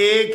1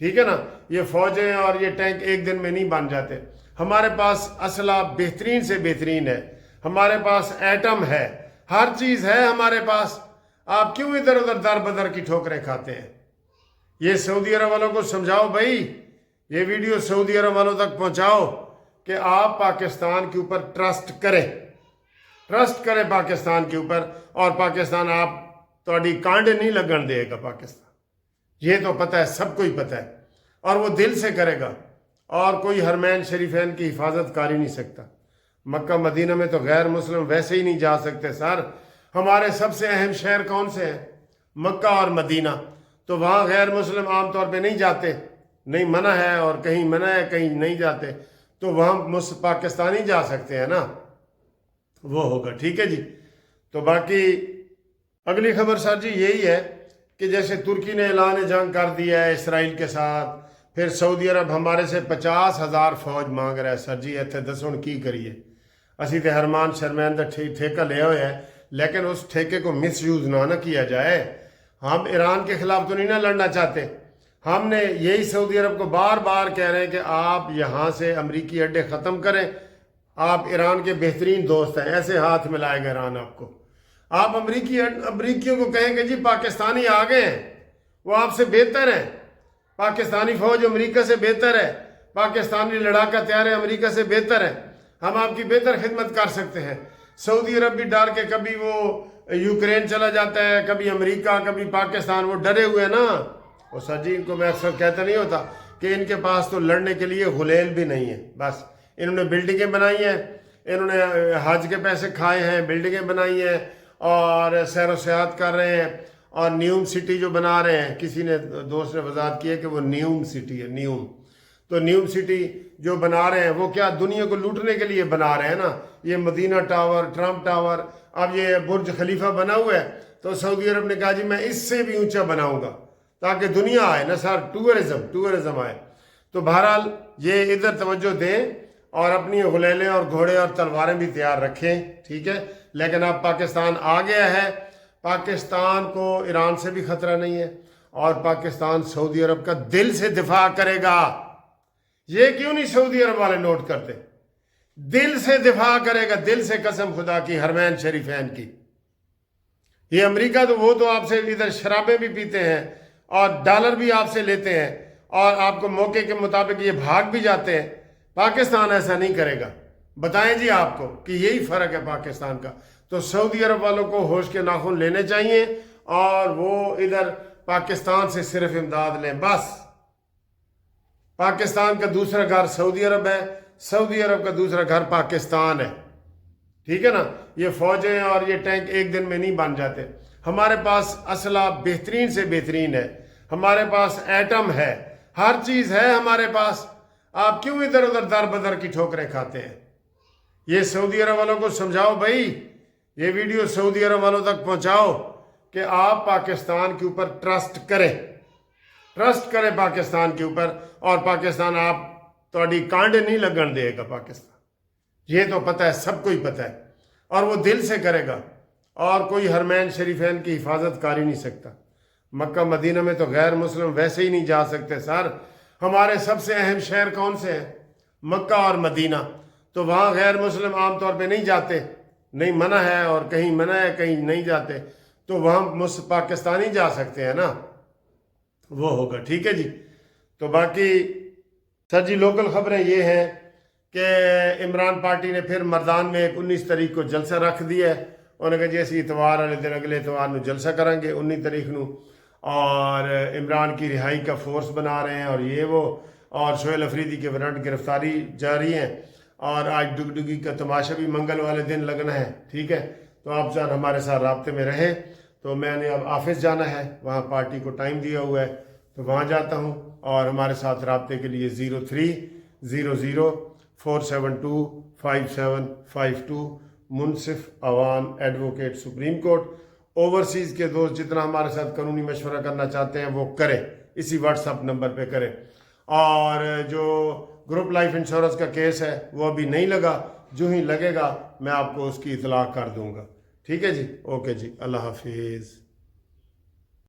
ٹھیک ہے نا. یہ فوجیں اور یہ ٹینک ایک دن میں نہیں بن جاتے. ہمارے پاس اسلحہ بہترین سے بہترین ہے, ہمارے پاس ایٹم ہے, ہر چیز ہے ہمارے پاس. آپ کیوں ادھر ادھر در بدر کی ٹھوکریں کھاتے ہیں؟ یہ سعودی عرب والوں کو سمجھاؤ بھائی, یہ ویڈیو سعودی عرب والوں تک پہنچاؤ کہ آپ پاکستان کے اوپر ٹرسٹ کریں پاکستان کے اوپر, اور پاکستان آپ تھوڑی کانڈے نہیں لگن دے گا. پاکستان یہ تو پتہ ہے, سب کو ہی پتہ ہے, اور وہ دل سے کرے گا. اور کوئی حرمین شریفین کی حفاظت کر ہی نہیں سکتا. مکہ مدینہ میں تو غیر مسلم ویسے ہی نہیں جا سکتے سر. ہمارے سب سے اہم شہر کون سے ہیں؟ مکہ اور مدینہ. تو وہاں غیر مسلم عام طور پہ نہیں جاتے, نہیں منع ہے, اور کہیں منع ہے کہیں نہیں جاتے. تو وہاں پاکستانی جا سکتے ہیں نا, وہ ہوگا. ٹھیک ہے جی. تو باقی اگلی خبر سر جی یہی ہے کہ جیسے ترکی نے اعلان جنگ کر دیا ہے اسرائیل کے ساتھ, پھر سعودی عرب ہمارے سے 50,000 فوج مانگ رہا ہے. سر جی اتنے دسوں کی کریے, اسی تے ہرمان شرمین دا ٹھیکہ لے ہوئے ہے, لیکن اس ٹھیکے کو مس یوز نہ کیا جائے. ہم ایران کے خلاف تو نہیں نہ لڑنا چاہتے. ہم نے یہی سعودی عرب کو بار بار کہہ رہے ہیں کہ آپ یہاں سے امریکی اڈے ختم کریں. آپ ایران کے بہترین دوست ہیں, ایسے ہاتھ ملائے گا ایران آپ کو. آپ امریکیوں کو کہیں کہ جی پاکستانی آ گئے ہیں, وہ آپ سے بہتر ہیں. پاکستانی فوج امریکہ سے بہتر ہے, پاکستانی لڑاکا طیارے امریکہ سے بہتر ہے. ہم آپ کی بہتر خدمت کر سکتے ہیں. سعودی عرب بھی ڈر کے کبھی وہ یوکرین چلا جاتا ہے, کبھی امریکہ, کبھی پاکستان, وہ ڈرے ہوئے نا. وہ سر جی ان کو میں اکثر کہتا نہیں ہوتا کہ ان کے پاس تو لڑنے کے لیے غلیل بھی نہیں ہے. بس انہوں نے بلڈنگیں بنائی ہیں, انہوں نے حج کے پیسے کھائے ہیں, بلڈنگیں بنائی ہیں, اور سیر و سیاحت کر رہے ہیں, اور نیوم سٹی جو بنا رہے ہیں. کسی نے دوست نے وضاحت کی ہے کہ وہ نیوم سٹی ہے, نیوم. تو نیوم سٹی جو بنا رہے ہیں وہ کیا دنیا کو لوٹنے کے لیے بنا رہے ہیں نا. یہ مدینہ ٹاور, ٹرمپ ٹاور, اب یہ برج خلیفہ بنا ہوا ہے, تو سعودی عرب نے کہا جی میں اس سے بھی اونچا بناؤں گا تاکہ دنیا آئے نا سر, ٹورزم آئے. تو بہرحال یہ ادھر توجہ دیں, اور اپنی غلیلیں اور گھوڑے اور تلواریں بھی تیار رکھیں. ٹھیک ہے, لیکن اب پاکستان آ گیا ہے. پاکستان کو ایران سے بھی خطرہ نہیں ہے, اور پاکستان سعودی عرب کا دل سے دفاع کرے گا. یہ کیوں نہیں سعودی عرب والے نوٹ کرتے؟ دل سے دفاع کرے گا, دل سے, قسم خدا کی, حرمین شریفین کی. یہ امریکہ تو وہ تو آپ سے ادھر شرابیں بھی پیتے ہیں اور ڈالر بھی آپ سے لیتے ہیں, اور آپ کو موقع کے مطابق یہ بھاگ بھی جاتے ہیں. پاکستان ایسا نہیں کرے گا. بتائیں جی آپ کو کہ یہی فرق ہے پاکستان کا. تو سعودی عرب والوں کو ہوش کے ناخن لینے چاہیے, اور وہ ادھر پاکستان سے صرف امداد لیں بس. پاکستان کا دوسرا گھر سعودی عرب ہے, سعودی عرب کا دوسرا گھر پاکستان ہے. ٹھیک ہے نا. یہ فوجیں اور یہ ٹینک ایک دن میں نہیں بن جاتے. ہمارے پاس اسلحہ بہترین سے بہترین ہے, ہمارے پاس ایٹم ہے, ہر چیز ہے ہمارے پاس. آپ کیوں ادھر ادھر در بدر کی ٹھوکریں کھاتے ہیں؟ یہ سعودی عرب والوں کو سمجھاؤ بھائی, یہ ویڈیو سعودی عرب والوں تک پہنچاؤ کہ آپ پاکستان کے اوپر ٹرسٹ کریں پاکستان کے اوپر, اور پاکستان آپ تھوڑی کانڈے نہیں لگن دے گا. پاکستان یہ تو پتہ ہے, سب کو ہی پتہ ہے, اور وہ دل سے کرے گا. اور کوئی حرمین شریفین کی حفاظت کر ہی نہیں سکتا. مکہ مدینہ میں تو غیر مسلم ویسے ہی نہیں جا سکتے سر. ہمارے سب سے اہم شہر کون سے ہیں؟ مکہ اور مدینہ. تو وہاں غیر مسلم عام طور پہ نہیں جاتے, نہیں منع ہے, اور کہیں منع ہے کہیں نہیں جاتے. تو وہاں پاکستانی جا سکتے ہیں نا, وہ ہوگا. ٹھیک ہے جی. تو باقی سر جی لوکل خبریں یہ ہیں کہ عمران پارٹی نے پھر مردان میں 19 تاریخ کو جلسہ رکھ دیا ہے. انہوں نے کہا جی اسی اتوار والے دن اگلے اتوار میں جلسہ کریں گے 19 تاریخ نو, اور عمران کی رہائی کا فورس بنا رہے ہیں, اور یہ وہ, اور سہیل افریدی کے وارنٹ گرفتاری جاری ہیں, اور آج ڈگڈگی کا تماشا بھی منگل والے دن لگنا ہے. ٹھیک ہے. تو آپ سر ہمارے ساتھ رابطے میں رہیں. تو میں نے اب آفس جانا ہے, وہاں پارٹی کو ٹائم دیا ہوا ہے, تو وہاں جاتا ہوں. اور ہمارے ساتھ رابطے کے لیے 0300472572 Munsif Awan advocate supreme court. Overseas کے دوست جتنا ہمارے ساتھ قانونی مشورہ کرنا چاہتے ہیں وہ کریں, اسی واٹس ایپ نمبر پہ کریں. اور جو گروپ لائف انشورنس کا کیس ہے وہ ابھی نہیں لگا, جو ہی لگے گا میں آپ کو اس کی اطلاع کر دوں گا. ٹھیک ہے جی. اوکے جی, اللہ حافظ.